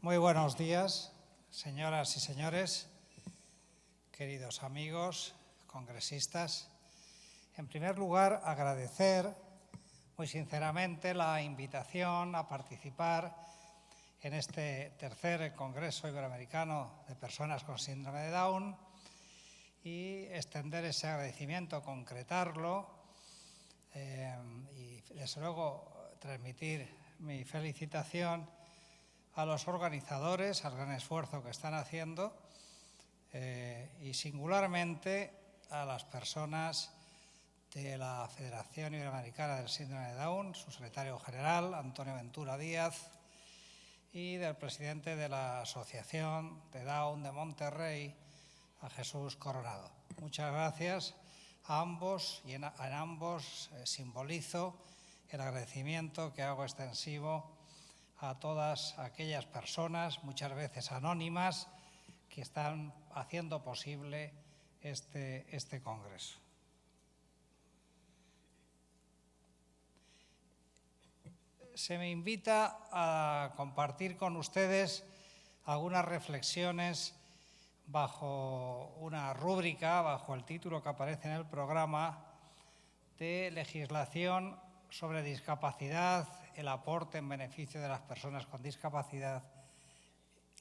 Muy buenos días, señoras y señores, queridos amigos, congresistas. En primer lugar, agradecer muy sinceramente la invitación a participar en este tercer Congreso Iberoamericano de Personas con Síndrome de Down y extender ese agradecimiento, concretarlo y, desde luego, transmitir mi felicitación a los organizadores, al gran esfuerzo que están haciendo y singularmente a las personas de la Federación Iberoamericana del Síndrome de Down, su secretario general, Antonio Ventura Díaz, y del presidente de la Asociación de Down de Monterrey, a Jesús Coronado. Muchas gracias a ambos y en ambos simbolizo el agradecimiento que hago extensivo a todas aquellas personas, muchas veces anónimas, que están haciendo posible este congreso. Se me invita a compartir con ustedes algunas reflexiones bajo una rúbrica, bajo el título que aparece en el programa, de legislación sobre discapacidad, el aporte en beneficio de las personas con discapacidad,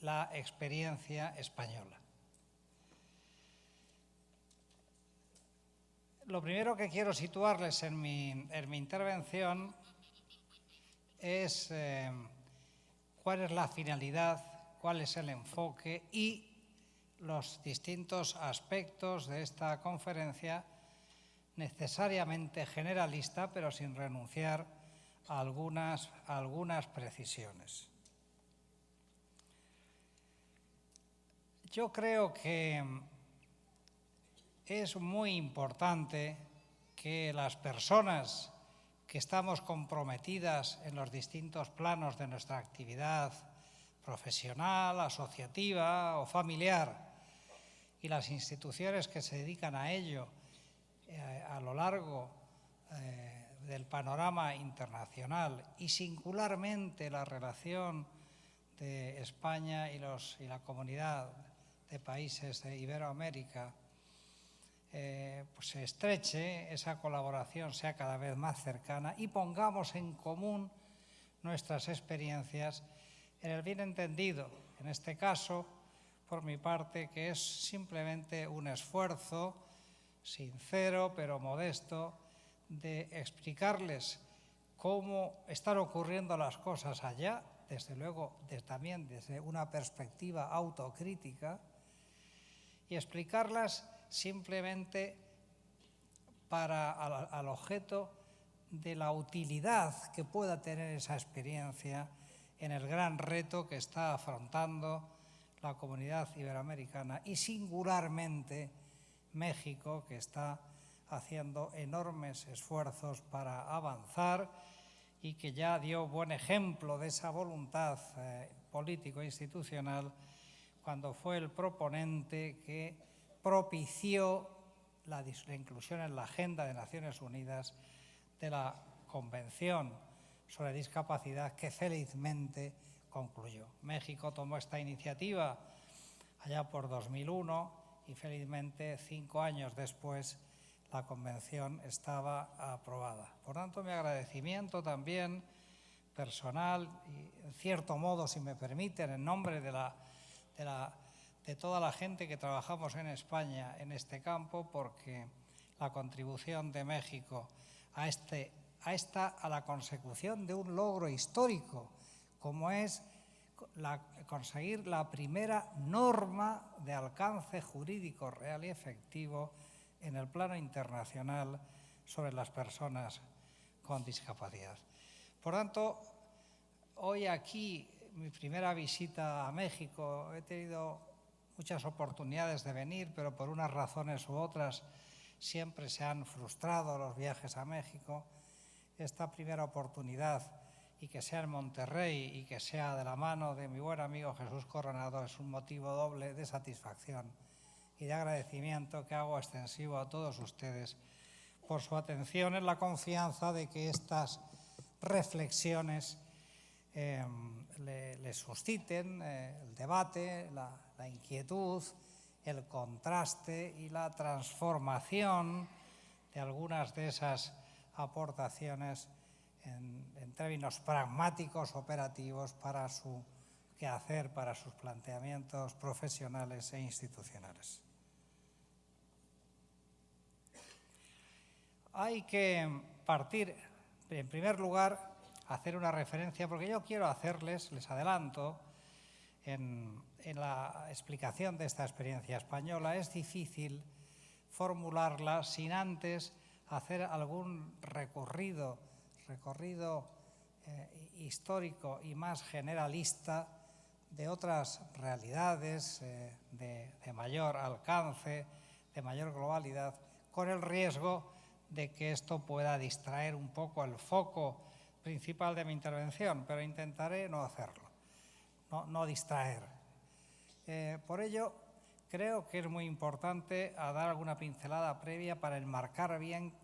la experiencia española. Lo primero que quiero situarles en mi intervención es cuál es la finalidad, cuál es el enfoque y los distintos aspectos de esta conferencia, necesariamente generalista, pero sin renunciar a algunas precisiones. Yo creo que es muy importante que las personas que estamos comprometidas en los distintos planos de nuestra actividad profesional, asociativa o familiar, y las instituciones que se dedican a ello a lo largo del panorama internacional y singularmente la relación de España y la comunidad de países de Iberoamérica, pues se estreche, esa colaboración sea cada vez más cercana y pongamos en común nuestras experiencias en el bien entendido, en este caso, por mi parte, que es simplemente un esfuerzo sincero pero modesto de explicarles cómo están ocurriendo las cosas allá, desde luego también desde una perspectiva autocrítica, y explicarlas simplemente al objeto de la utilidad que pueda tener esa experiencia en el gran reto que está afrontando la comunidad iberoamericana y singularmente México, que está haciendo enormes esfuerzos para avanzar y que ya dio buen ejemplo de esa voluntad político-institucional cuando fue el proponente que propició la inclusión en la Agenda de Naciones Unidas de la Convención sobre Discapacidad, que felizmente concluyó. México tomó esta iniciativa allá por 2001 y felizmente 5 años después la Convención estaba aprobada. Por tanto, mi agradecimiento también personal y, en cierto modo, si me permiten, en nombre de toda la gente que trabajamos en España en este campo, porque la contribución de México a la consecución de un logro histórico, como es conseguir la primera norma de alcance jurídico real y efectivo en el plano internacional sobre las personas con discapacidad. Por tanto, hoy aquí, mi primera visita a México, he tenido muchas oportunidades de venir, pero por unas razones u otras siempre se han frustrado los viajes a México. Esta primera oportunidad, y que sea en Monterrey y que sea de la mano de mi buen amigo Jesús Coronado, es un motivo doble de satisfacción y de agradecimiento que hago extensivo a todos ustedes por su atención, en la confianza de que estas reflexiones le susciten el debate, la inquietud, el contraste y la transformación de algunas de esas aportaciones en términos pragmáticos, operativos, para su quehacer, para sus planteamientos profesionales e institucionales. Hay que partir, en primer lugar, hacer una referencia, porque yo quiero hacerles, les adelanto, en la explicación de esta experiencia española, es difícil formularla sin antes hacer algún recorrido histórico y más generalista de otras realidades de mayor alcance, de mayor globalidad, con el riesgo de que esto pueda distraer un poco el foco principal de mi intervención, pero intentaré no hacerlo, no distraer. Por ello, creo que es muy importante dar alguna pincelada previa para enmarcar bien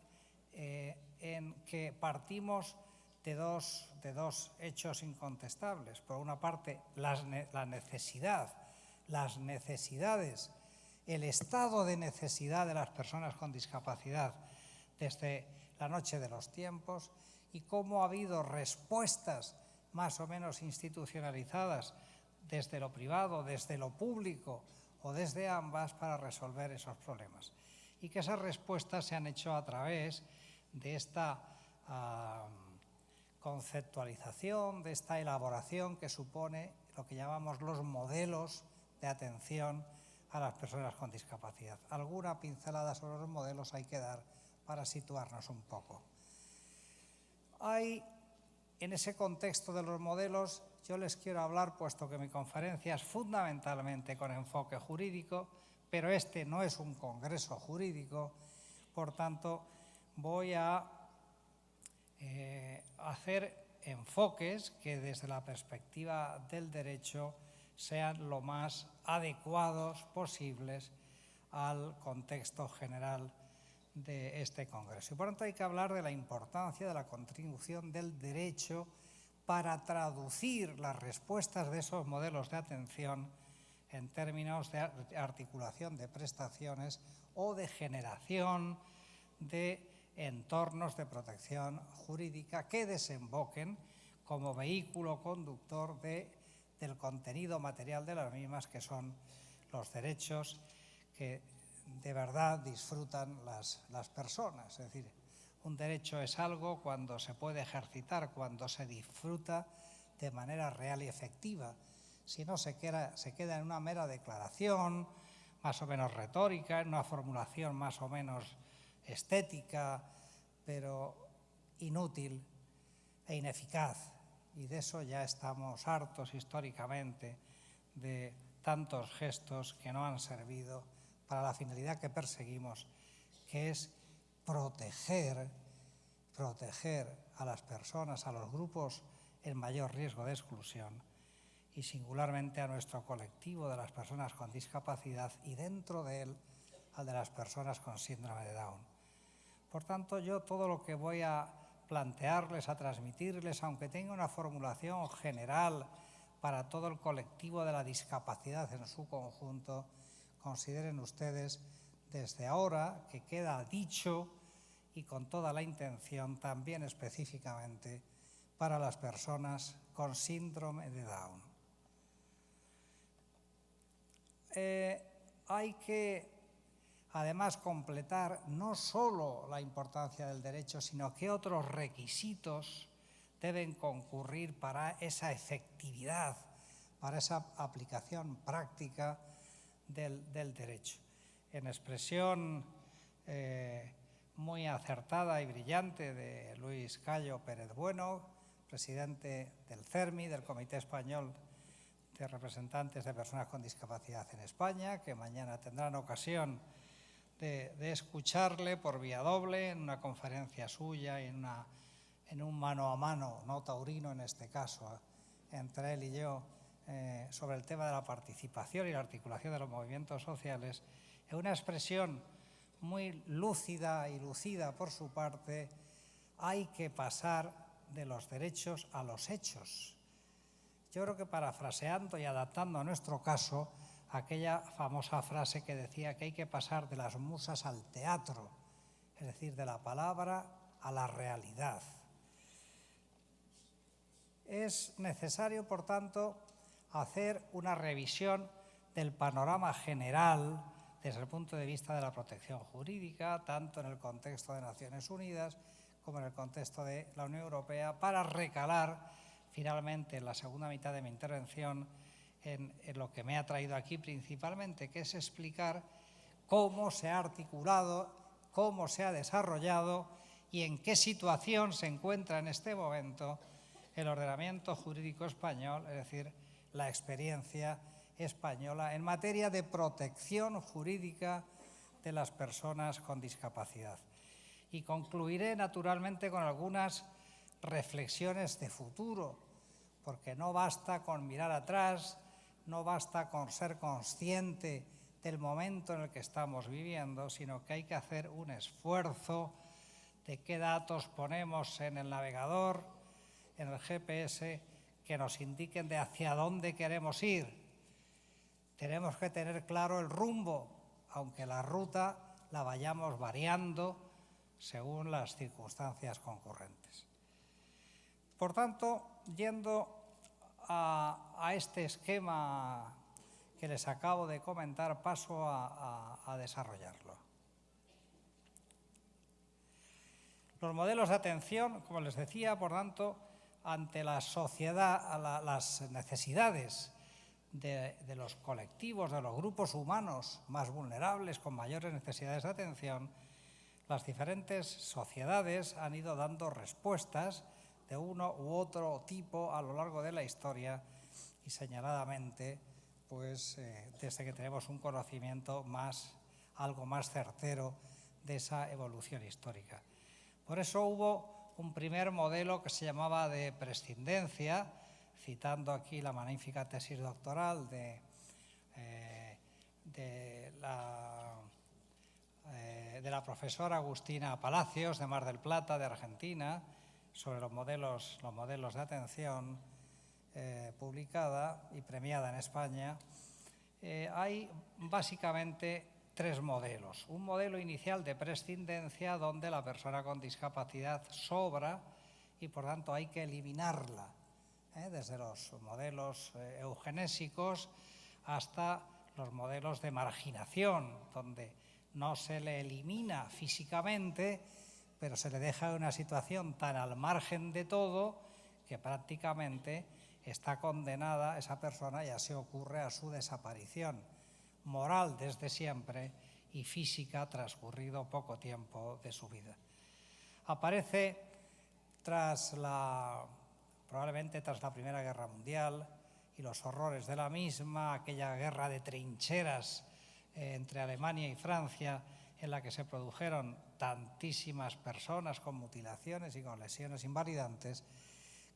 en que partimos de dos hechos incontestables. Por una parte, las necesidades, el estado de necesidad de las personas con discapacidad desde la noche de los tiempos, y cómo ha habido respuestas más o menos institucionalizadas desde lo privado, desde lo público o desde ambas para resolver esos problemas. Y que esas respuestas se han hecho a través de esta conceptualización, de esta elaboración que supone lo que llamamos los modelos de atención a las personas con discapacidad. Alguna pincelada sobre los modelos hay que dar para situarnos un poco. En ese contexto de los modelos, yo les quiero hablar, puesto que mi conferencia es fundamentalmente con enfoque jurídico, pero este no es un congreso jurídico, por tanto, voy a hacer enfoques que desde la perspectiva del derecho sean lo más adecuados posibles al contexto general de este congreso. Y por tanto hay que hablar de la importancia de la contribución del derecho para traducir las respuestas de esos modelos de atención en términos de articulación de prestaciones o de generación de entornos de protección jurídica que desemboquen como vehículo conductor del contenido material de las mismas, que son los derechos que de verdad disfrutan las personas. Es decir, un derecho es algo cuando se puede ejercitar, cuando se disfruta de manera real y efectiva. Si no, se queda en una mera declaración, más o menos retórica, en una formulación más o menos estética, pero inútil e ineficaz. Y de eso ya estamos hartos históricamente, de tantos gestos que no han servido para la finalidad que perseguimos, que es proteger a las personas, a los grupos en mayor riesgo de exclusión, y singularmente a nuestro colectivo de las personas con discapacidad, y dentro de él al de las personas con síndrome de Down. Por tanto, yo todo lo que voy a plantearles, a transmitirles, aunque tenga una formulación general para todo el colectivo de la discapacidad en su conjunto, consideren ustedes desde ahora que queda dicho, y con toda la intención también específicamente para las personas con síndrome de Down. Hay que además completar no solo la importancia del derecho, sino qué otros requisitos deben concurrir para esa efectividad, para esa aplicación práctica del derecho. En expresión muy acertada y brillante de Luis Cayo Pérez Bueno, presidente del CERMI, del Comité Español de Representantes de Personas con Discapacidad en España, que mañana tendrán ocasión de escucharle por vía doble en una conferencia suya y en un mano a mano, no taurino en este caso, entre él y yo, sobre el tema de la participación y la articulación de los movimientos sociales, en una expresión muy lúcida y lucida por su parte. Hay que pasar de los derechos a los hechos. yo creo que parafraseando y adaptando a nuestro caso, aquella famosa frase que decía que hay que pasar de las musas al teatro, es decir, de la palabra a la realidad. Es necesario, por tanto, hacer una revisión del panorama general desde el punto de vista de la protección jurídica, tanto en el contexto de Naciones Unidas como en el contexto de la Unión Europea, para recalar finalmente en la segunda mitad de mi intervención en lo que me ha traído aquí principalmente, que es explicar cómo se ha articulado, cómo se ha desarrollado y en qué situación se encuentra en este momento el ordenamiento jurídico español, es decir, la experiencia española en materia de protección jurídica de las personas con discapacidad. Y concluiré naturalmente con algunas reflexiones de futuro, porque no basta con mirar atrás, no basta con ser consciente del momento en el que estamos viviendo, sino que hay que hacer un esfuerzo de qué datos ponemos en el navegador, en el GPS, que nos indiquen de hacia dónde queremos ir. Tenemos que tener claro el rumbo, aunque la ruta la vayamos variando según las circunstancias concurrentes. Por tanto, yendo a este esquema que les acabo de comentar, paso a desarrollarlo. Los modelos de atención, como les decía, por tanto, ante la sociedad, las necesidades de los colectivos, de los grupos humanos más vulnerables, con mayores necesidades de atención, las diferentes sociedades han ido dando respuestas de uno u otro tipo a lo largo de la historia y señaladamente, pues desde que tenemos un conocimiento algo más certero de esa evolución histórica. Por eso hubo un primer modelo que se llamaba de prescindencia, citando aquí la magnífica tesis doctoral de la profesora Agustina Palacios de Mar del Plata, de Argentina, sobre los modelos de atención, publicada y premiada en España. Hay básicamente tres modelos. Un modelo inicial de prescindencia donde la persona con discapacidad sobra y por tanto hay que eliminarla, desde los modelos eugenésicos hasta los modelos de marginación, donde no se le elimina físicamente, pero se le deja en una situación tan al margen de todo que prácticamente está condenada esa persona y así ocurre a su desaparición moral desde siempre y física transcurrido poco tiempo de su vida. Aparece probablemente tras la Primera Guerra Mundial y los horrores de la misma, aquella guerra de trincheras entre Alemania y Francia, en la que se produjeron tantísimas personas con mutilaciones y con lesiones invalidantes,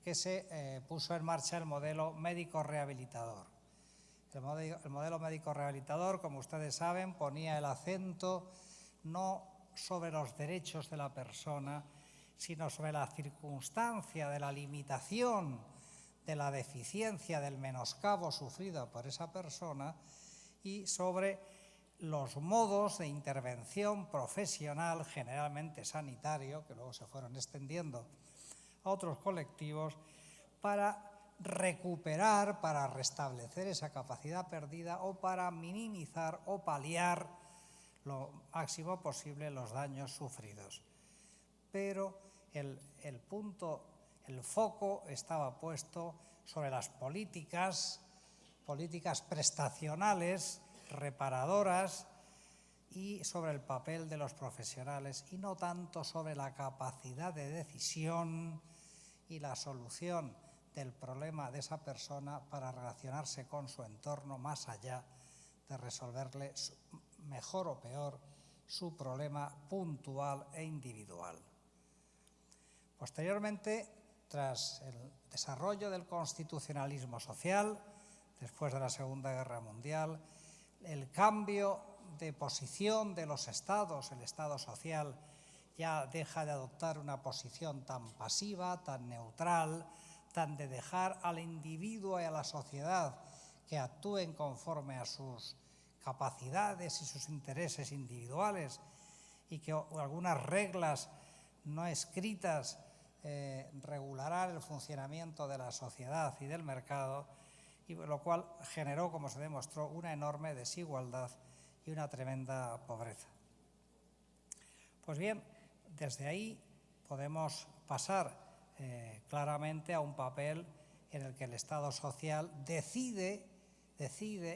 que se puso en marcha el modelo médico-rehabilitador. El modelo médico-rehabilitador, como ustedes saben, ponía el acento no sobre los derechos de la persona, sino sobre la circunstancia de la limitación, de la deficiencia, del menoscabo sufrido por esa persona y sobre los modos de intervención profesional, generalmente sanitario, que luego se fueron extendiendo a otros colectivos, para recuperar, para restablecer esa capacidad perdida o para minimizar o paliar lo máximo posible los daños sufridos. Pero el foco estaba puesto sobre las políticas prestacionales, reparadoras y sobre el papel de los profesionales y no tanto sobre la capacidad de decisión y la solución del problema de esa persona para relacionarse con su entorno más allá de resolverle mejor o peor su problema puntual e individual. Posteriormente, tras el desarrollo del constitucionalismo social, después de la Segunda Guerra Mundial, el cambio de posición de los estados, el estado social ya deja de adoptar una posición tan pasiva, tan neutral, tan de dejar al individuo y a la sociedad que actúen conforme a sus capacidades y sus intereses individuales, y que algunas reglas no escritas regularán el funcionamiento de la sociedad y del mercado, y lo cual generó, como se demostró, una enorme desigualdad y una tremenda pobreza. Pues bien, desde ahí podemos pasar claramente a un papel en el que el Estado social decide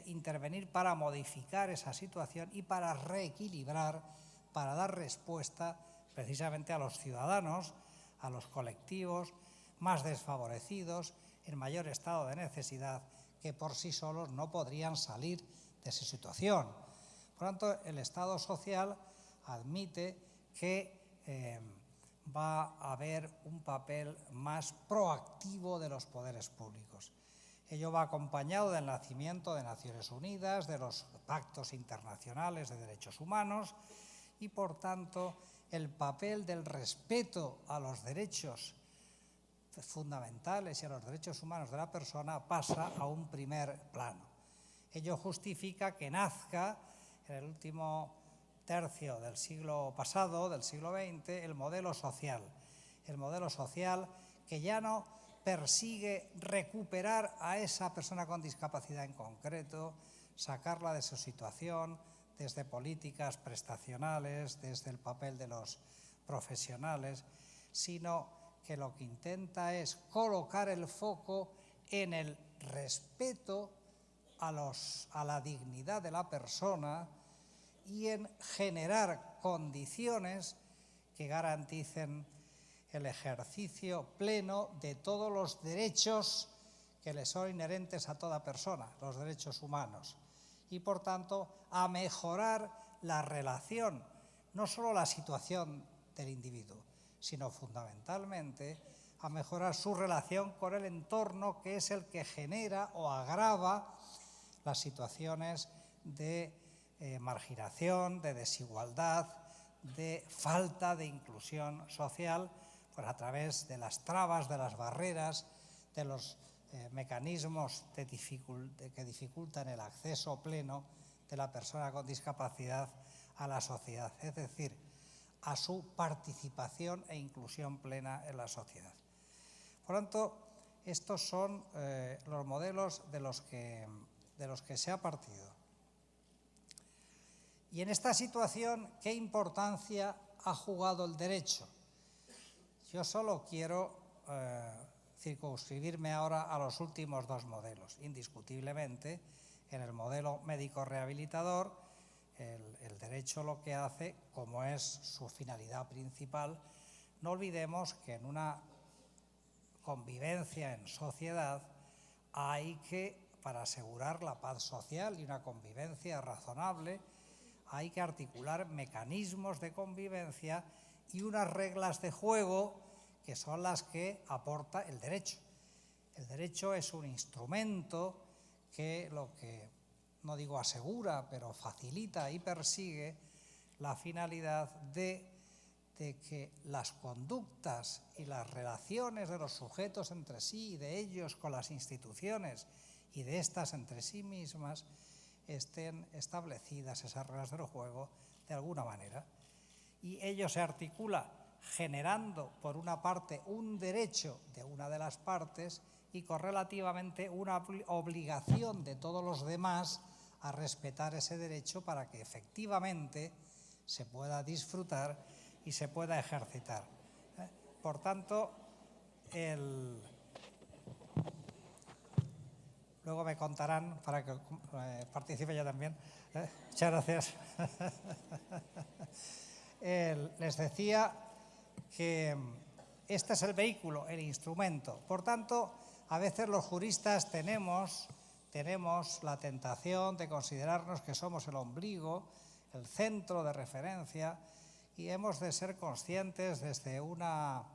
intervenir para modificar esa situación y para reequilibrar, para dar respuesta precisamente a los ciudadanos, a los colectivos más desfavorecidos, en mayor estado de necesidad, que por sí solos no podrían salir de esa situación. Por lo tanto, el Estado social admite que va a haber un papel más proactivo de los poderes públicos. Ello va acompañado del nacimiento de Naciones Unidas, de los pactos internacionales de derechos humanos, y por tanto el papel del respeto a los derechos fundamentales y a los derechos humanos de la persona pasa a un primer plano. Ello justifica que nazca en el último tercio del siglo pasado, del siglo XX, el modelo social que ya no persigue recuperar a esa persona con discapacidad en concreto, sacarla de su situación desde políticas prestacionales, desde el papel de los profesionales, sino que lo que intenta es colocar el foco en el respeto a la dignidad de la persona y en generar condiciones que garanticen el ejercicio pleno de todos los derechos que le son inherentes a toda persona, los derechos humanos, y por tanto a mejorar la relación, no solo la situación del individuo, sino fundamentalmente a mejorar su relación con el entorno, que es el que genera o agrava las situaciones de marginación, de desigualdad, de falta de inclusión social, pues a través de las trabas, de las barreras, de los mecanismos que dificultan el acceso pleno de la persona con discapacidad a la sociedad, es decir, a su participación e inclusión plena en la sociedad. Por lo tanto, estos son los modelos de los que se ha partido. Y en esta situación, ¿qué importancia ha jugado el derecho? Yo solo quiero circunscribirme ahora a los últimos dos modelos. Indiscutiblemente, en el modelo médico rehabilitador, el derecho lo que hace, como es su finalidad principal, no olvidemos que en una convivencia en sociedad hay que, para asegurar la paz social y una convivencia razonable, hay que articular mecanismos de convivencia y unas reglas de juego que son las que aporta el derecho. El derecho es un instrumento que no digo asegura, pero facilita y persigue la finalidad de que las conductas y las relaciones de los sujetos entre sí y de ellos con las instituciones y de estas entre sí mismas estén establecidas, esas reglas del juego, de alguna manera. Y ello se articula generando, por una parte, un derecho de una de las partes y correlativamente una obligación de todos los demás a respetar ese derecho para que efectivamente se pueda disfrutar y se pueda ejercitar. Por tanto, luego me contarán para que participe yo también. Muchas gracias. Les decía que este es el vehículo, el instrumento. Por tanto, a veces los juristas tenemos la tentación de considerarnos que somos el ombligo, el centro de referencia, y hemos de ser conscientes desde una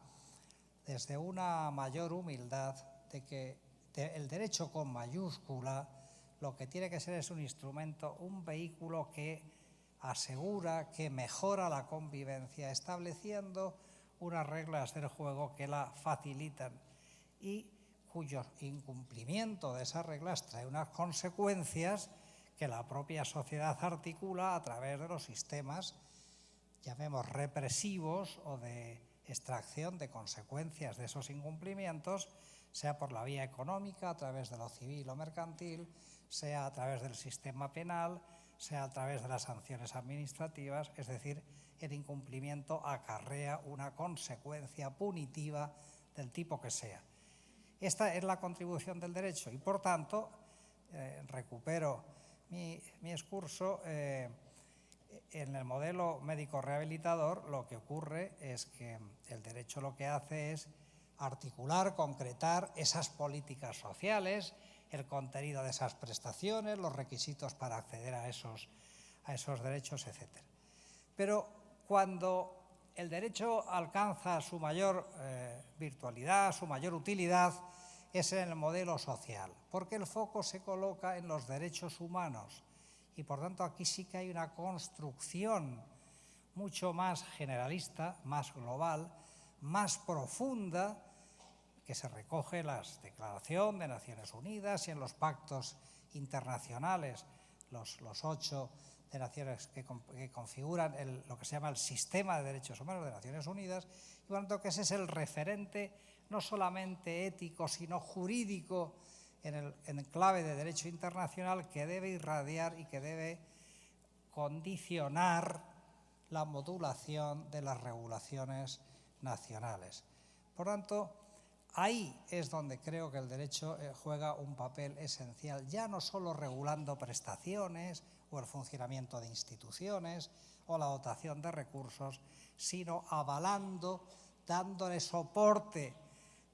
mayor humildad de que el derecho con mayúscula lo que tiene que ser es un instrumento, un vehículo que asegura, que mejora la convivencia, estableciendo unas reglas del juego que la facilitan y cuyo incumplimiento de esas reglas trae unas consecuencias que la propia sociedad articula a través de los sistemas, llamemos represivos, o de extracción de consecuencias de esos incumplimientos, sea por la vía económica, a través de lo civil o mercantil, sea a través del sistema penal, sea a través de las sanciones administrativas. Es decir, el incumplimiento acarrea una consecuencia punitiva del tipo que sea. Esta es la contribución del derecho y, por tanto, recupero mi excurso, en el modelo médico-rehabilitador lo que ocurre es que el derecho lo que hace es articular, concretar esas políticas sociales, el contenido de esas prestaciones, los requisitos para acceder a esos derechos, etc. Pero cuando el derecho alcanza su mayor virtualidad, su mayor utilidad, es en el modelo social, porque el foco se coloca en los derechos humanos y, por tanto, aquí sí que hay una construcción mucho más generalista, más global, más profunda, que se recoge en la Declaración de Naciones Unidas y en los pactos internacionales, los 8 de Naciones que configuran lo que se llama el Sistema de Derechos Humanos de Naciones Unidas, y por lo tanto que ese es el referente no solamente ético, sino jurídico en clave de derecho internacional, que debe irradiar y que debe condicionar la modulación de las regulaciones nacionales. Por tanto, ahí es donde creo que el derecho juega un papel esencial, ya no solo regulando prestaciones o el funcionamiento de instituciones o la dotación de recursos, sino avalando, dándole soporte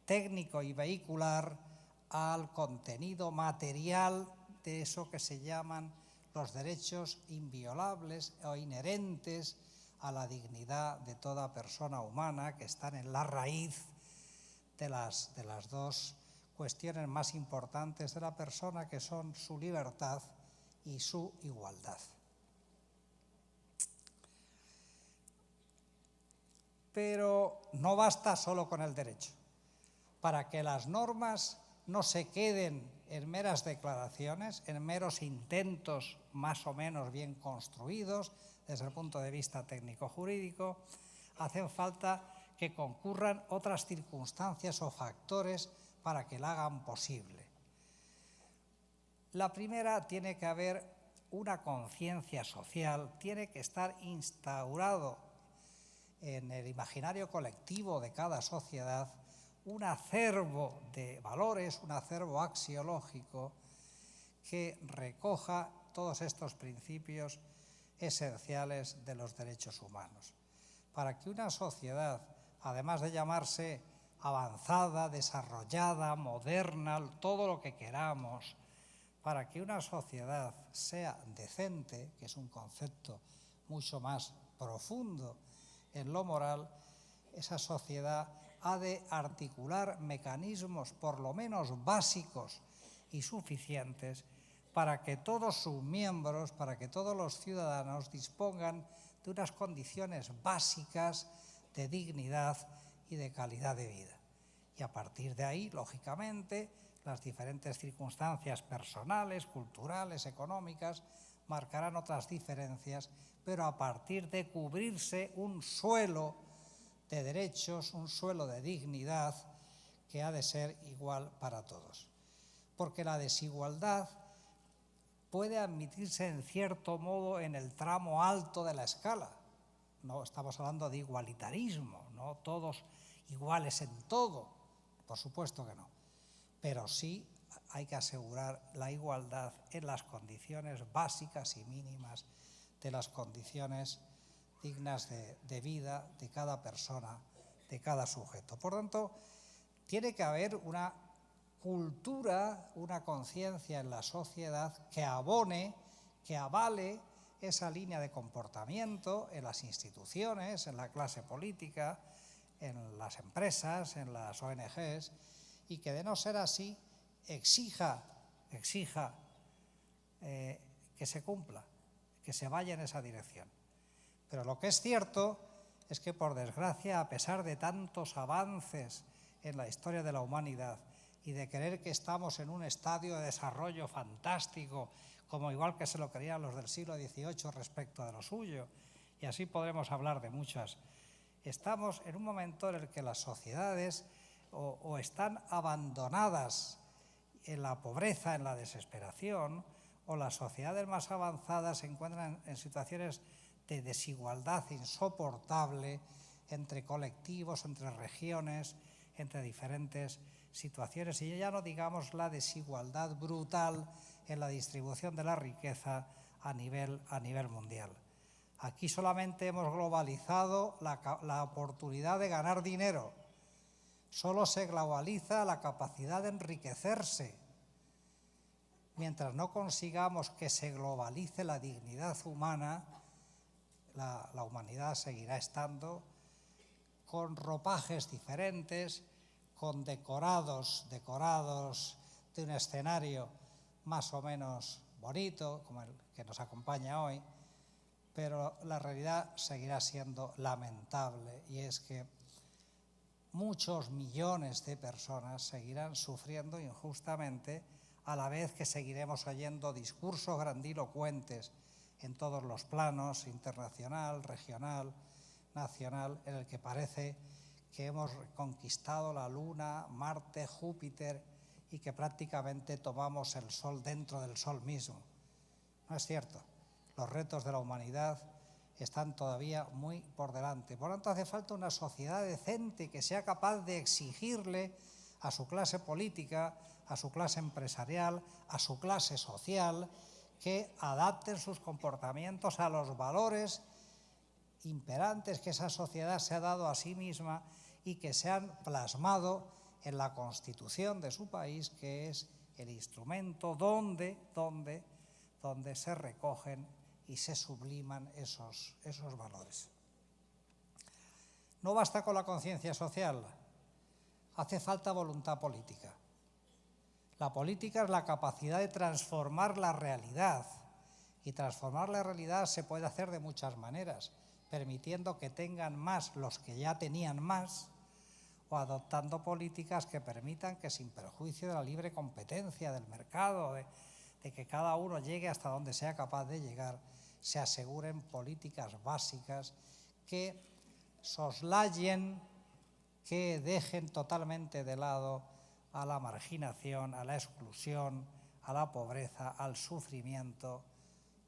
técnico y vehicular al contenido material de eso que se llaman los derechos inviolables o inherentes a la dignidad de toda persona humana, que están en la raíz de las dos cuestiones más importantes de la persona, que son su libertad y su igualdad. Pero no basta solo con el derecho. Para que las normas no se queden en meras declaraciones, en meros intentos más o menos bien construidos desde el punto de vista técnico-jurídico, hacen falta que concurran otras circunstancias o factores para que la hagan posible. La primera, tiene que haber una conciencia social, tiene que estar instaurado en el imaginario colectivo de cada sociedad un acervo de valores, un acervo axiológico que recoja todos estos principios esenciales de los derechos humanos. Para que una sociedad, además de llamarse avanzada, desarrollada, moderna, todo lo que queramos, para que una sociedad sea decente, que es un concepto mucho más profundo en lo moral, esa sociedad ha de articular mecanismos por lo menos básicos y suficientes para que todos sus miembros, para que todos los ciudadanos dispongan de unas condiciones básicas de dignidad y de calidad de vida. Y a partir de ahí, lógicamente, las diferentes circunstancias personales, culturales, económicas, marcarán otras diferencias, pero a partir de cubrirse un suelo de derechos, un suelo de dignidad que ha de ser igual para todos. Porque la desigualdad puede admitirse en cierto modo en el tramo alto de la escala. No estamos hablando de igualitarismo, no todos iguales en todo, por supuesto que no. Pero sí hay que asegurar la igualdad en las condiciones básicas y mínimas de las condiciones dignas de vida de cada persona, de cada sujeto. Por tanto, tiene que haber una cultura, una conciencia en la sociedad que abone, que avale esa línea de comportamiento en las instituciones, en la clase política, en las empresas, en las ONGs, y que, de no ser así, exija que se cumpla, que se vaya en esa dirección. Pero lo que es cierto es que, por desgracia, a pesar de tantos avances en la historia de la humanidad, y de creer que estamos en un estadio de desarrollo fantástico, como igual que se lo creían los del siglo XVIII respecto de lo suyo, y así podremos hablar de muchas. Estamos en un momento en el que las sociedades o están abandonadas en la pobreza, en la desesperación, o las sociedades más avanzadas se encuentran en situaciones de desigualdad insoportable entre colectivos, entre regiones, entre diferentes situaciones. Y ya no digamos la desigualdad brutal en la distribución de la riqueza a nivel mundial. Aquí solamente hemos globalizado la oportunidad de ganar dinero. Solo se globaliza la capacidad de enriquecerse. Mientras no consigamos que se globalice la dignidad humana, la humanidad seguirá estando con ropajes diferentes, con decorados de un escenario más o menos bonito, como el que nos acompaña hoy, pero la realidad seguirá siendo lamentable, y es que muchos millones de personas seguirán sufriendo injustamente, a la vez que seguiremos oyendo discursos grandilocuentes en todos los planos, internacional, regional, nacional, en el que parece que hemos conquistado la Luna, Marte, Júpiter y que prácticamente tomamos el Sol dentro del Sol mismo. No es cierto. Los retos de la humanidad están todavía muy por delante. Por lo tanto, hace falta una sociedad decente que sea capaz de exigirle a su clase política, a su clase empresarial, a su clase social, que adapten sus comportamientos a los valores imperantes que esa sociedad se ha dado a sí misma y que se han plasmado en la Constitución de su país, que es el instrumento donde se recogen y se subliman esos valores. No basta con la conciencia social, hace falta voluntad política. La política es la capacidad de transformar la realidad, y transformar la realidad se puede hacer de muchas maneras, permitiendo que tengan más los que ya tenían más, o adoptando políticas que permitan que, sin perjuicio de la libre competencia del mercado, de que cada uno llegue hasta donde sea capaz de llegar, se aseguren políticas básicas que soslayen, que dejen totalmente de lado a la marginación, a la exclusión, a la pobreza, al sufrimiento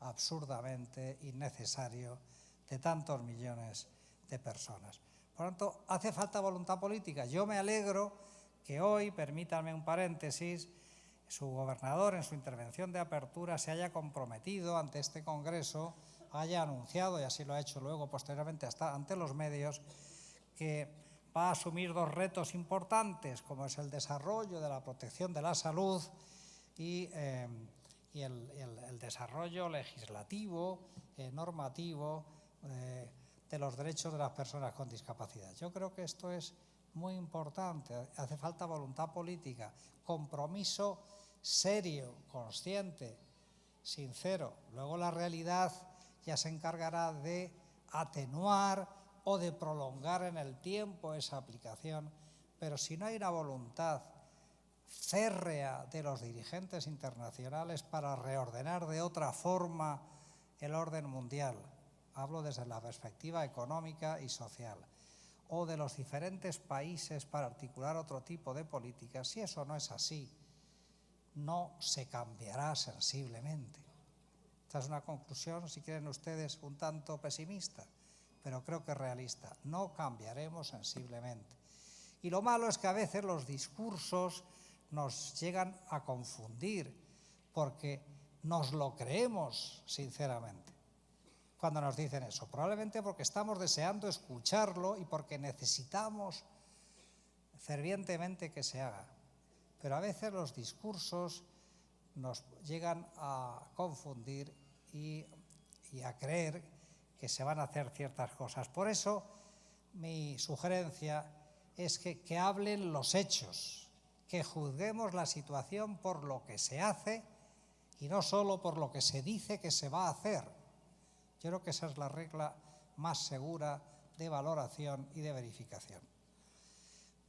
absurdamente innecesario de tantos millones de personas. Por lo tanto, hace falta voluntad política. Yo me alegro que hoy, permítanme un paréntesis, su gobernador en su intervención de apertura se haya comprometido ante este Congreso, haya anunciado, y así lo ha hecho luego posteriormente hasta ante los medios, que va a asumir dos retos importantes, como es el desarrollo de la protección de la salud y el desarrollo legislativo, normativo, de los derechos de las personas con discapacidad. Yo creo que esto es muy importante. Hace falta voluntad política, compromiso serio, consciente, sincero. Luego la realidad ya se encargará de atenuar o de prolongar en el tiempo esa aplicación, pero si no hay una voluntad férrea de los dirigentes internacionales para reordenar de otra forma el orden mundial, hablo desde la perspectiva económica y social, o de los diferentes países para articular otro tipo de políticas, si eso no es así, no se cambiará sensiblemente. Esta es una conclusión, si quieren ustedes, un tanto pesimista, pero creo que realista. No cambiaremos sensiblemente. Y lo malo es que a veces los discursos nos llegan a confundir, porque nos lo creemos sinceramente cuando nos dicen eso, probablemente porque estamos deseando escucharlo y porque necesitamos fervientemente que se haga. Pero a veces los discursos nos llegan a confundir y a creer que se van a hacer ciertas cosas. Por eso mi sugerencia es que hablen los hechos, que juzguemos la situación por lo que se hace y no solo por lo que se dice que se va a hacer. Yo creo que esa es la regla más segura de valoración y de verificación.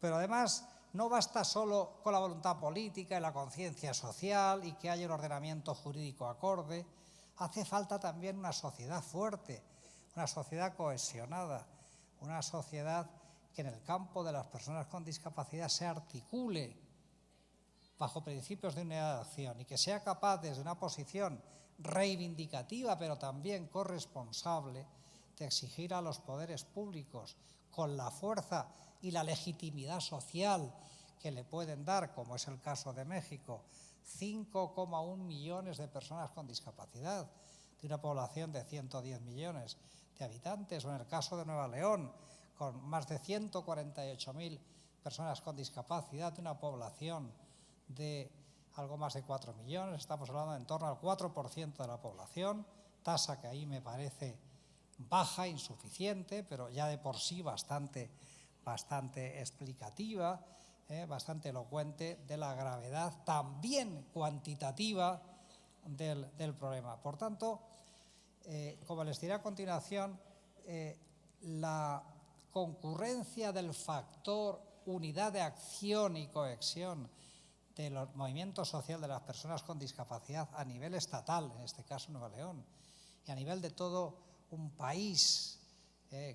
Pero además no basta solo con la voluntad política y la conciencia social y que haya un ordenamiento jurídico acorde, hace falta también una sociedad fuerte, una sociedad cohesionada, una sociedad que en el campo de las personas con discapacidad se articule bajo principios de unidad de acción y que sea capaz desde una posición reivindicativa pero también corresponsable de exigir a los poderes públicos con la fuerza y la legitimidad social que le pueden dar, como es el caso de México, 5,1 millones de personas con discapacidad, de una población de 110 millones de habitantes, o en el caso de Nueva León, con más de 148.000 personas con discapacidad, de una población de algo más de 4 millones, estamos hablando de en torno al 4% de la población, tasa que ahí me parece baja, insuficiente, pero ya de por sí bastante explicativa, bastante elocuente de la gravedad también cuantitativa del problema. Por tanto, como les diré a continuación, la concurrencia del factor unidad de acción y cohesión de los movimientos sociales de las personas con discapacidad a nivel estatal, en este caso Nueva León, y a nivel de todo un país,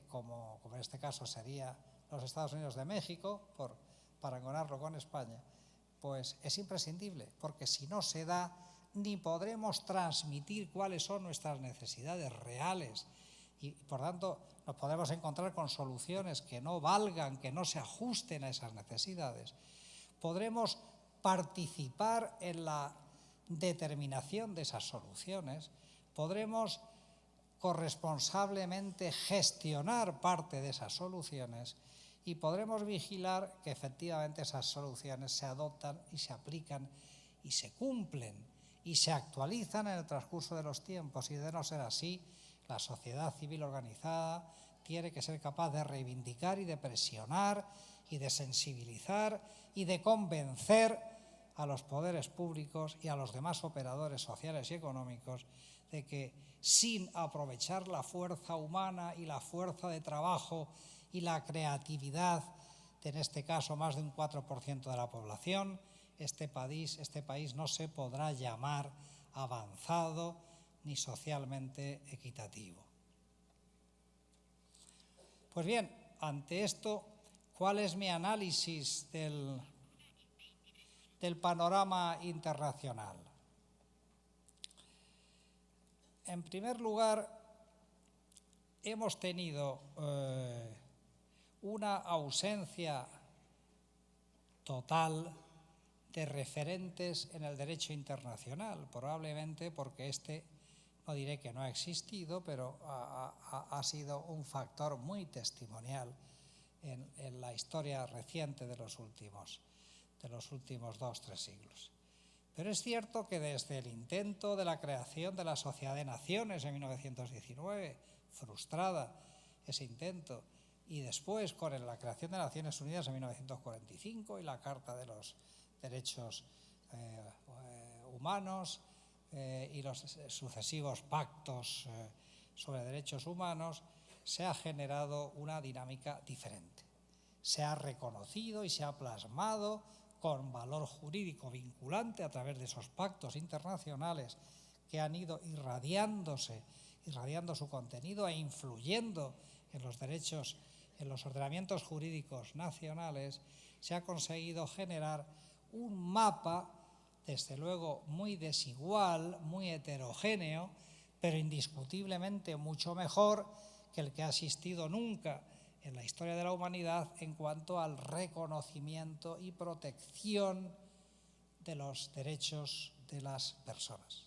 como en este caso sería los Estados Unidos de México, por parangonarlo con España, pues es imprescindible, porque si no se da, ni podremos transmitir cuáles son nuestras necesidades reales y, por tanto, nos podemos encontrar con soluciones que no valgan, que no se ajusten a esas necesidades. Podremos participar en la determinación de esas soluciones, podremos corresponsablemente gestionar parte de esas soluciones y podremos vigilar que efectivamente esas soluciones se adoptan y se aplican y se cumplen y se actualizan en el transcurso de los tiempos, y de no ser así, la sociedad civil organizada tiene que ser capaz de reivindicar y de presionar y de sensibilizar y de convencer a los poderes públicos y a los demás operadores sociales y económicos de que sin aprovechar la fuerza humana y la fuerza de trabajo y la creatividad de, en este caso, más de un 4% de la población, este país no se podrá llamar avanzado ni socialmente equitativo. Pues bien, ante esto, ¿cuál es mi análisis del panorama internacional? En primer lugar, hemos tenido una ausencia total de referentes en el derecho internacional, probablemente porque no diré que no ha existido, pero ha sido un factor muy testimonial en la historia reciente de los últimos 2-3 siglos. Pero es cierto que desde el intento de la creación de la Sociedad de Naciones en 1919, frustrada ese intento, y después con la creación de Naciones Unidas en 1945 y la Carta de los Derechos Humanos y los sucesivos pactos sobre derechos humanos, se ha generado una dinámica diferente. Se ha reconocido y se ha plasmado con valor jurídico vinculante a través de esos pactos internacionales que han ido irradiando su contenido e influyendo en los derechos, en los ordenamientos jurídicos nacionales. Se ha conseguido generar un mapa, desde luego muy desigual, muy heterogéneo, pero indiscutiblemente mucho mejor que el que ha existido nunca en la historia de la humanidad en cuanto al reconocimiento y protección de los derechos de las personas.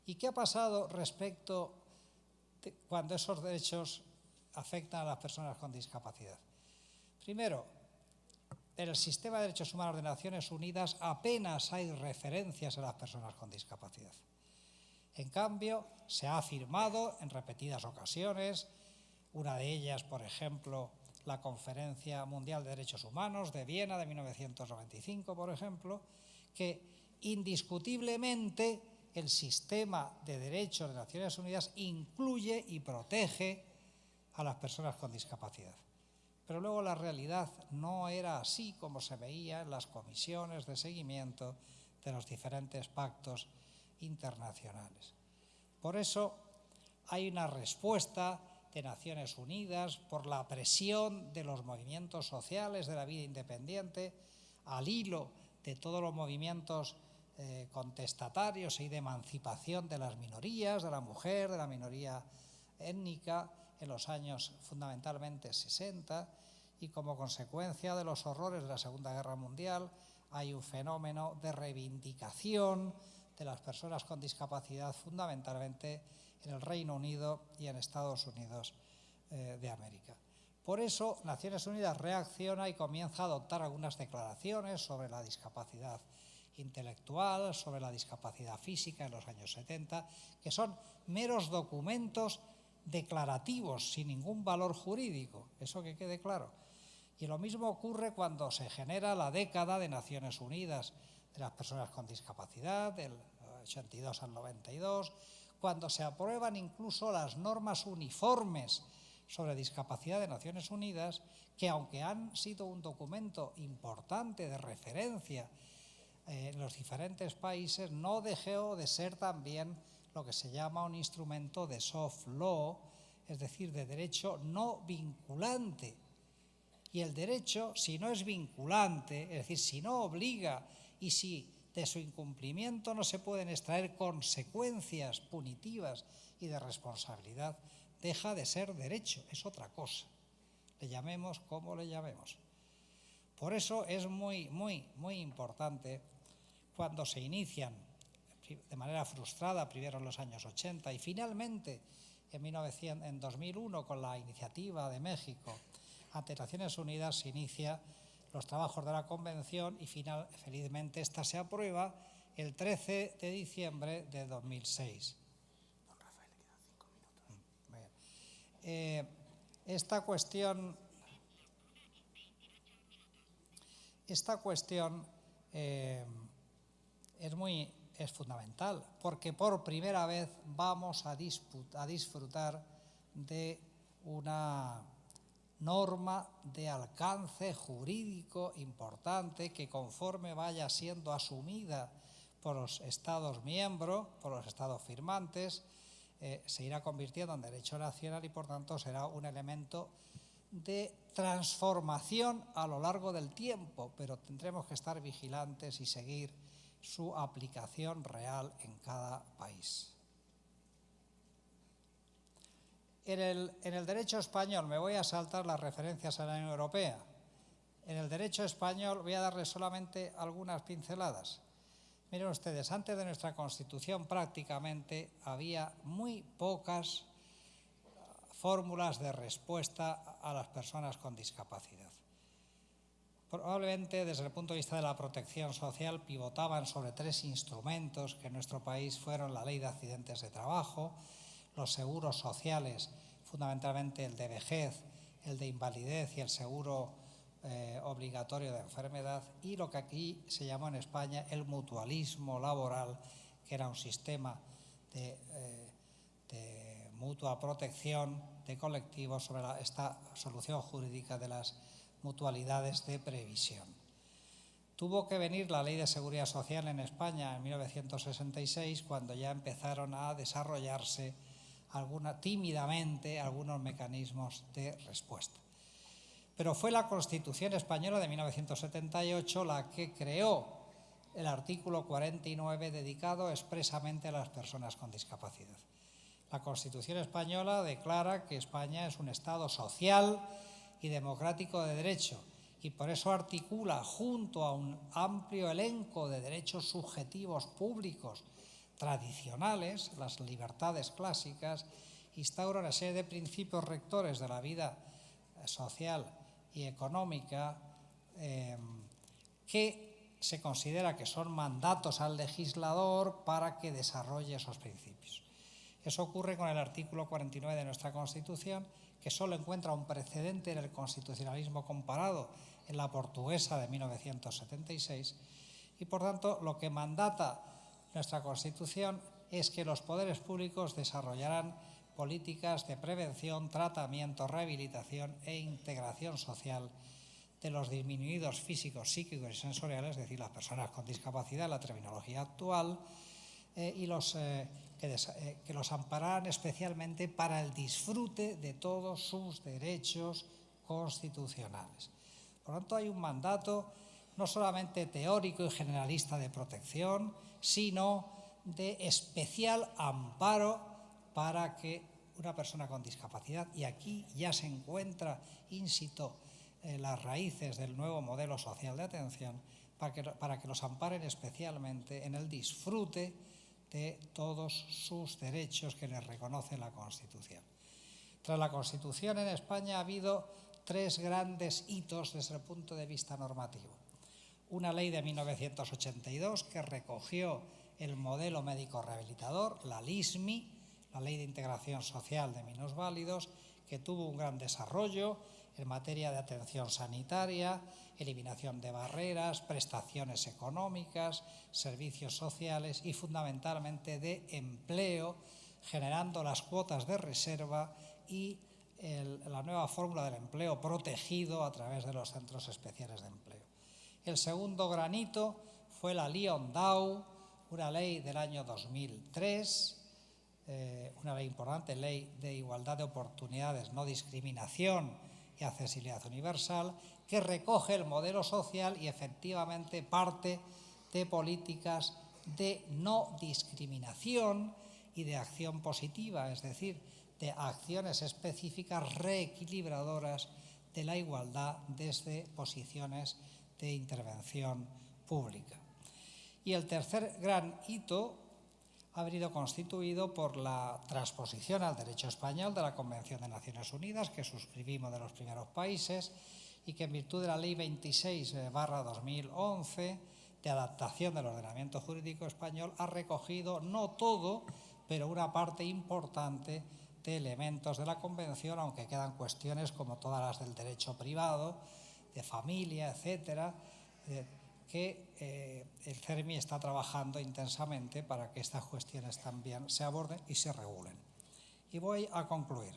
¿Y qué ha pasado respecto de cuando esos derechos afectan a las personas con discapacidad? Primero, en el sistema de derechos humanos de Naciones Unidas apenas hay referencias a las personas con discapacidad. En cambio, se ha afirmado en repetidas ocasiones, una de ellas, por ejemplo, la Conferencia Mundial de Derechos Humanos de Viena de 1995, por ejemplo, que indiscutiblemente el sistema de derechos de Naciones Unidas incluye y protege a las personas con discapacidad. Pero luego la realidad no era así como se veía en las comisiones de seguimiento de los diferentes pactos internacionales. Por eso hay una respuesta de Naciones Unidas por la presión de los movimientos sociales de la vida independiente, al hilo de todos los movimientos contestatarios y de emancipación de las minorías, de la mujer, de la minoría étnica, en los años fundamentalmente 60, y como consecuencia de los horrores de la Segunda Guerra Mundial hay un fenómeno de reivindicación de las personas con discapacidad fundamentalmente en el Reino Unido y en Estados Unidos de América. Por eso Naciones Unidas reacciona y comienza a adoptar algunas declaraciones sobre la discapacidad intelectual, sobre la discapacidad física en los años 70, que son meros documentos declarativos sin ningún valor jurídico, eso que quede claro. Y lo mismo ocurre cuando se genera la década de Naciones Unidas de las personas con discapacidad, del 82 al 92, cuando se aprueban incluso las normas uniformes sobre discapacidad de Naciones Unidas, que aunque han sido un documento importante de referencia en los diferentes países, no dejó de ser también lo que se llama un instrumento de soft law, es decir, de derecho no vinculante. Y el derecho, si no es vinculante, es decir, si no obliga y si de su incumplimiento no se pueden extraer consecuencias punitivas y de responsabilidad, deja de ser derecho, es otra cosa. Le llamemos como le llamemos. Por eso es muy importante cuando se inician de manera frustrada, primero en los años 80 y finalmente en 2001 con la iniciativa de México ante Naciones Unidas se inicia los trabajos de la Convención y felizmente esta se aprueba el 13 de diciembre de 2006. Don Rafael, le quedan 5 minutos. Esta cuestión es fundamental porque por primera vez vamos a disfrutar de una norma de alcance jurídico importante que conforme vaya siendo asumida por los Estados miembros, por los Estados firmantes, se irá convirtiendo en derecho nacional y por tanto será un elemento de transformación a lo largo del tiempo, pero tendremos que estar vigilantes y seguir su aplicación real en cada país. En el derecho español, me voy a saltar las referencias a la Unión Europea. En el derecho español voy a darles solamente algunas pinceladas. Miren ustedes, antes de nuestra Constitución prácticamente había muy pocas fórmulas de respuesta a las personas con discapacidad. Probablemente desde el punto de vista de la protección social pivotaban sobre 3 instrumentos que en nuestro país fueron la Ley de Accidentes de Trabajo, los seguros sociales, fundamentalmente el de vejez, el de invalidez y el seguro obligatorio de enfermedad, y lo que aquí se llamó en España el mutualismo laboral, que era un sistema de mutua protección de colectivos sobre esta solución jurídica de las mutualidades de previsión. Tuvo que venir la Ley de Seguridad Social en España en 1966, cuando ya empezaron a desarrollarse tímidamente algunos mecanismos de respuesta. Pero fue la Constitución española de 1978 la que creó el artículo 49 dedicado expresamente a las personas con discapacidad. La Constitución española declara que España es un Estado social y democrático de derecho y por eso articula junto a un amplio elenco de derechos subjetivos públicos tradicionales, las libertades clásicas, instaura una serie de principios rectores de la vida social y económica que se considera que son mandatos al legislador para que desarrolle esos principios. Eso ocurre con el artículo 49 de nuestra Constitución, que solo encuentra un precedente en el constitucionalismo comparado en la portuguesa de 1976 y, por tanto, lo que mandata nuestra Constitución es que los poderes públicos desarrollarán políticas de prevención, tratamiento, rehabilitación e integración social de los disminuidos físicos, psíquicos y sensoriales, es decir, las personas con discapacidad, la terminología actual, y que los ampararan especialmente para el disfrute de todos sus derechos constitucionales. Por lo tanto, hay un mandato no solamente teórico y generalista de protección, sino de especial amparo para que una persona con discapacidad, y aquí ya se encuentra in situ las raíces del nuevo modelo social de atención, para que los amparen especialmente en el disfrute de todos sus derechos que les reconoce la Constitución. Tras la Constitución en España ha habido 3 grandes hitos desde el punto de vista normativo. Una ley de 1982 que recogió el modelo médico rehabilitador, la LISMI, la Ley de Integración Social de Minusválidos, que tuvo un gran desarrollo en materia de atención sanitaria, eliminación de barreras, prestaciones económicas, servicios sociales y fundamentalmente de empleo, generando las cuotas de reserva y la nueva fórmula del empleo protegido a través de los centros especiales de empleo. El segundo gran hito fue la Lyon-Dow, una ley del año 2003, una ley importante, Ley de Igualdad de Oportunidades, No Discriminación y Accesibilidad Universal, que recoge el modelo social y efectivamente parte de políticas de no discriminación y de acción positiva, es decir, de acciones específicas reequilibradoras de la igualdad desde posiciones de intervención pública. Y el tercer gran hito ha venido constituido por la transposición al derecho español de la Convención de Naciones Unidas, que suscribimos de los primeros países y que en virtud de la Ley 26/2011 de adaptación del ordenamiento jurídico español ha recogido no todo, pero una parte importante de elementos de la Convención, aunque quedan cuestiones como todas las del derecho privado, de familia, etcétera, que el CERMI está trabajando intensamente para que estas cuestiones también se aborden y se regulen. Y voy a concluir.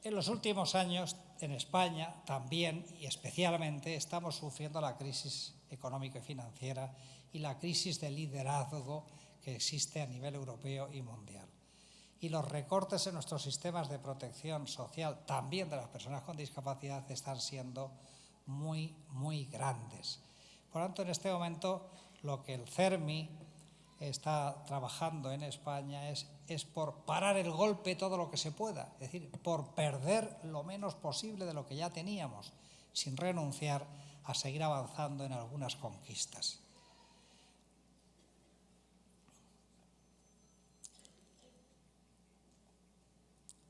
En los últimos años, en España también y especialmente, estamos sufriendo la crisis económica y financiera y la crisis de liderazgo que existe a nivel europeo y mundial. Y los recortes en nuestros sistemas de protección social, también de las personas con discapacidad, están siendo muy, muy grandes. Por lo tanto, en este momento, lo que el CERMI está trabajando en España es por parar el golpe todo lo que se pueda, es decir, por perder lo menos posible de lo que ya teníamos, sin renunciar a seguir avanzando en algunas conquistas.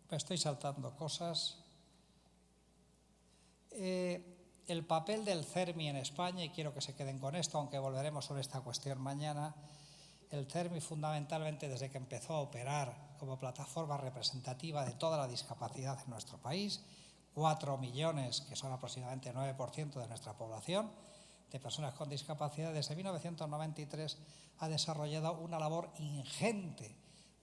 Estoy saltando cosas. El papel del CERMI en España, y quiero que se queden con esto, aunque volveremos sobre esta cuestión mañana. El CERMI, fundamentalmente, desde que empezó a operar como plataforma representativa de toda la discapacidad en nuestro país, 4 millones, que son aproximadamente 9% de nuestra población, de personas con discapacidad, desde 1993 ha desarrollado una labor ingente,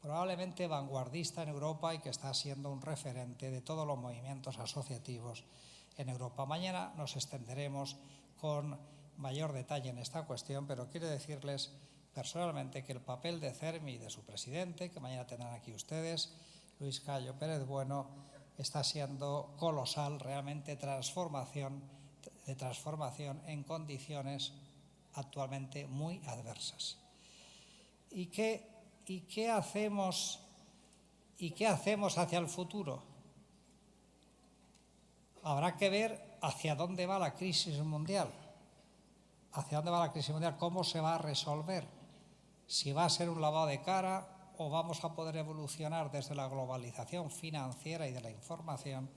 probablemente vanguardista en Europa y que está siendo un referente de todos los movimientos asociativos en Europa. Mañana nos extenderemos con mayor detalle en esta cuestión, pero quiero decirles personalmente que el papel de CERMI y de su presidente, que mañana tendrán aquí ustedes, Luis Cayo Pérez Bueno, está siendo colosal, realmente de transformación en condiciones actualmente muy adversas. ¿Y qué hacemos hacia el futuro? Habrá que ver hacia dónde va la crisis mundial. ¿Hacia dónde va la crisis mundial? ¿Cómo se va a resolver? Si va a ser un lavado de cara o vamos a poder evolucionar desde la globalización financiera y de la información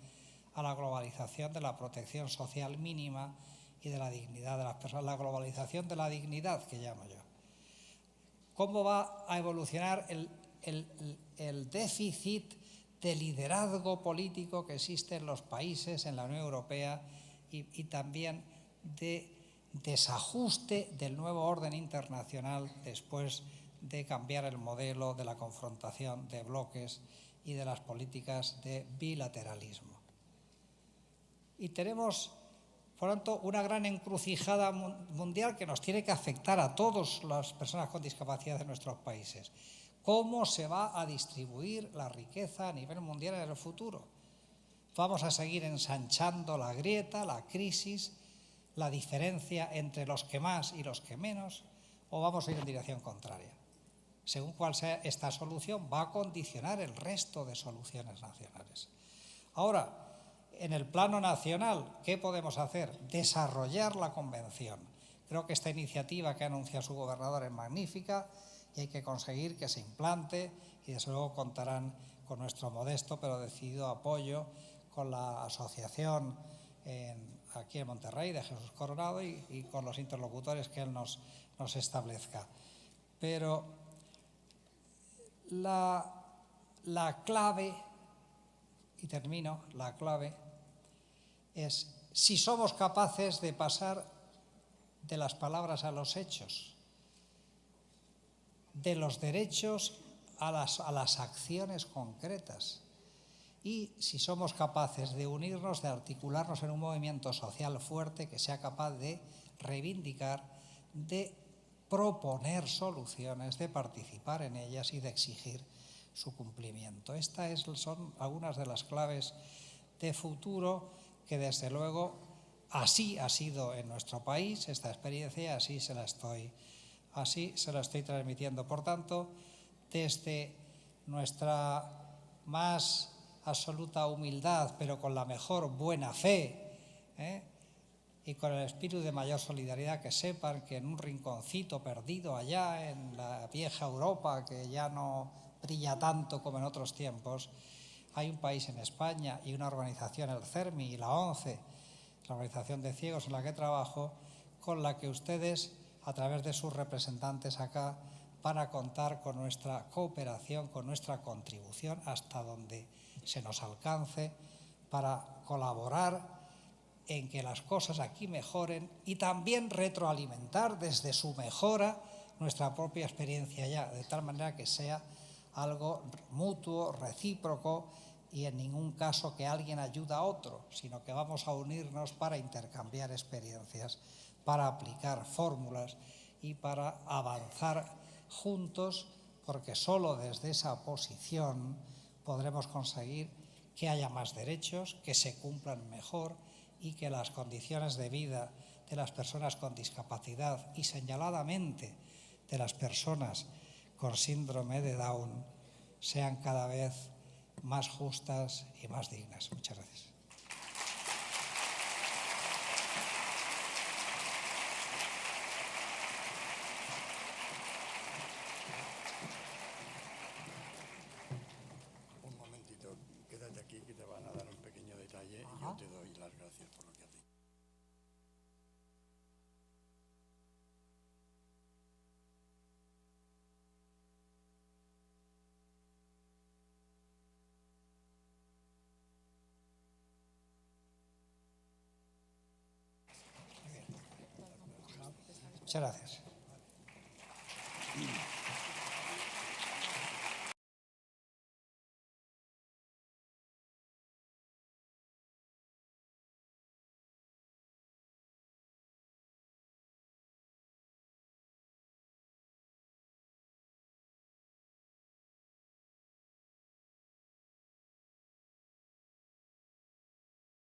a la globalización de la protección social mínima y de la dignidad de las personas, la globalización de la dignidad que llamo yo. ¿Cómo va a evolucionar el déficit de liderazgo político que existe en los países, en la Unión Europea y también de desajuste del nuevo orden internacional después de cambiar el modelo de la confrontación de bloques y de las políticas de bilateralismo. Y tenemos, por lo tanto, una gran encrucijada mundial que nos tiene que afectar a todas las personas con discapacidad de nuestros países. ¿Cómo se va a distribuir la riqueza a nivel mundial en el futuro? ¿Vamos a seguir ensanchando la grieta, la crisis, la diferencia entre los que más y los que menos, o vamos a ir en dirección contraria? Según cuál sea esta solución, va a condicionar el resto de soluciones nacionales. Ahora, en el plano nacional, ¿qué podemos hacer? Desarrollar la convención. Creo que esta iniciativa que anuncia su gobernador es magnífica y hay que conseguir que se implante, y desde luego contarán con nuestro modesto pero decidido apoyo con la asociación aquí en Monterrey de Jesús Coronado y con los interlocutores que él nos establezca. Pero la clave, y termino, la clave es si somos capaces de pasar de las palabras a los hechos, de los derechos a las acciones concretas, y si somos capaces de unirnos, de articularnos en un movimiento social fuerte que sea capaz de reivindicar, de proponer soluciones, de participar en ellas y de exigir su cumplimiento. Estas son algunas de las claves de futuro que, desde luego, así ha sido en nuestro país esta experiencia, así se la estoy transmitiendo. Por tanto, desde nuestra más absoluta humildad, pero con la mejor buena fe, y con el espíritu de mayor solidaridad, que sepan que en un rinconcito perdido allá en la vieja Europa, que ya no brilla tanto como en otros tiempos, hay un país en España y una organización, el CERMI y la ONCE, la Organización de Ciegos en la que trabajo, con la que ustedes, a través de sus representantes acá, van a contar con nuestra cooperación, con nuestra contribución hasta donde se nos alcance para colaborar en que las cosas aquí mejoren y también retroalimentar desde su mejora nuestra propia experiencia allá, de tal manera que sea algo mutuo, recíproco y en ningún caso que alguien ayude a otro, sino que vamos a unirnos para intercambiar experiencias, para aplicar fórmulas y para avanzar juntos, porque solo desde esa posición podremos conseguir que haya más derechos, que se cumplan mejor y que las condiciones de vida de las personas con discapacidad y señaladamente de las personas con síndrome de Down sean cada vez más justas y más dignas. Muchas gracias. Un momentito, quédate aquí que te van a dar un pequeño detalle. Y yo te doy las gracias por lo que has dicho. Muchas gracias.